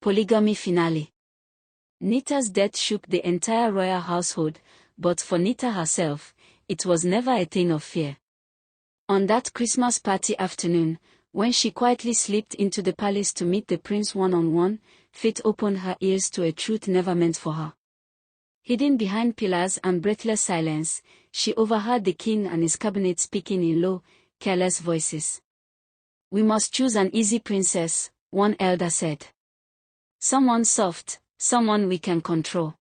Polygamy finale. Nita's death shook the entire royal household, but for Nita herself, it was never a thing of fear. On that Christmas party afternoon, when she quietly slipped into the palace to meet the prince one-on-one, fate opened her ears to a truth never meant for her. Hidden behind pillars and breathless silence, she overheard the king and his cabinet speaking in low, careless voices. "We must choose an easy princess," one elder said. "Someone soft, someone we can control.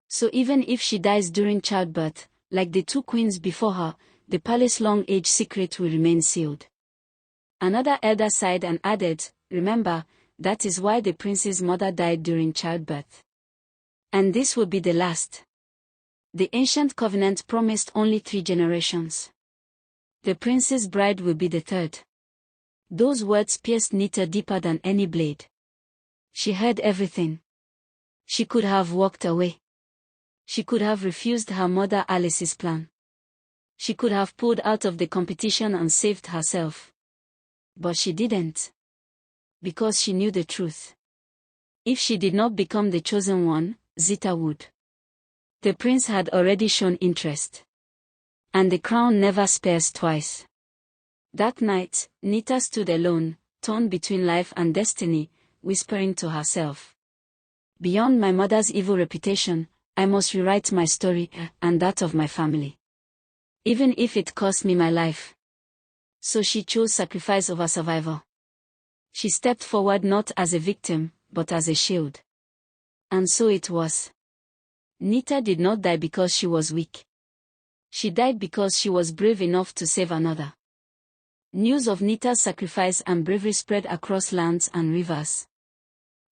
So even if she dies during childbirth, like the two queens before her, the palace's long-age secret will remain sealed." Another elder sighed and added, "Remember, that is why the prince's mother died during childbirth. And this will be the last. The ancient covenant promised only 3 generations. The prince's bride will be the 3rd. Those words pierced Nita deeper than any blade. She heard everything. She could have walked away. She could have refused her mother Alice's plan. She could have pulled out of the competition and saved herself. But she didn't. Because she knew the truth. If she did not become the chosen one, Zita would. The prince had already shown interest. And the crown never spares twice. That night, Nita stood alone, torn between life and destiny, whispering to herself. "Beyond my mother's evil reputation, I must rewrite my story, and that of my family. Even if it cost me my life." So she chose sacrifice over survival. She stepped forward not as a victim, but as a shield. And so it was. Nita did not die because she was weak. She died because she was brave enough to save another. News of Nita's sacrifice and bravery spread across lands and rivers.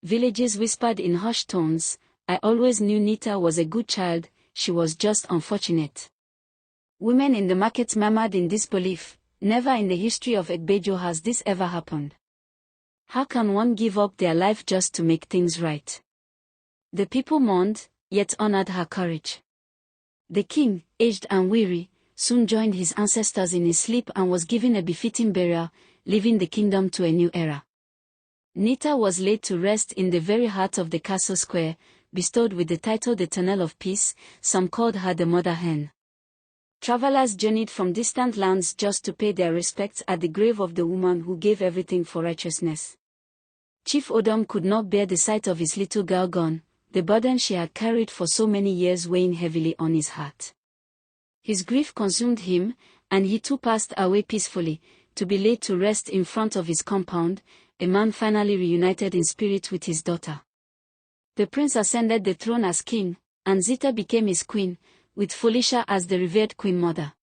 Villages whispered in hushed tones, "I always knew Nita was a good child, she was just unfortunate." Women in the market murmured in disbelief, "Never in the history of Egbejo has this ever happened. How can one give up their life just to make things right?" The people mourned, yet honored her courage. The king, aged and weary, soon joined his ancestors in his sleep and was given a befitting burial, leaving the kingdom to a new era. Nita was laid to rest in the very heart of the castle square, bestowed with the title the Tunnel of Peace. Some called her the Mother Hen. Travelers journeyed from distant lands just to pay their respects at the grave of the woman who gave everything for righteousness. Chief Odom could not bear the sight of his little girl gone, the burden she had carried for so many years weighing heavily on his heart. His grief consumed him, and he too passed away peacefully, to be laid to rest in front of his compound, a man finally reunited in spirit with his daughter. The prince ascended the throne as king, and Zita became his queen, with Felicia as the revered queen mother.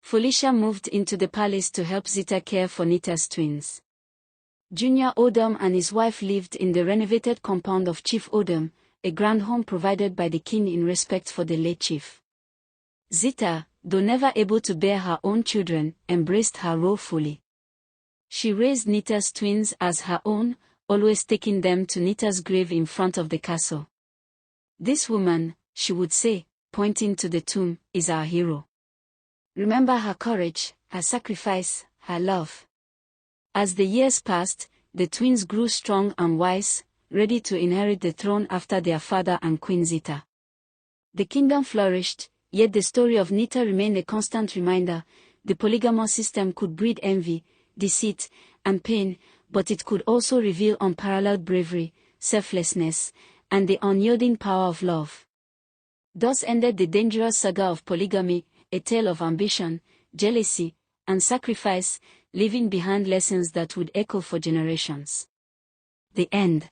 Felicia moved into the palace to help Zita care for Nita's twins. Junior Odom and his wife lived in the renovated compound of Chief Odom, a grand home provided by the king in respect for the late chief. Zita, though never able to bear her own children, embraced her role fully. She raised Nita's twins as her own, always taking them to Nita's grave in front of the castle. "This woman," she would say, pointing to the tomb, "is our hero. Remember her courage, her sacrifice, her love." As the years passed, the twins grew strong and wise, ready to inherit the throne after their father and Queen Zita. The kingdom flourished, yet the story of Nita remained a constant reminder. The polygamous system could breed envy, deceit, and pain, but it could also reveal unparalleled bravery, selflessness, and the unyielding power of love. Thus ended the dangerous saga of polygamy, a tale of ambition, jealousy, and sacrifice, leaving behind lessons that would echo for generations. The end.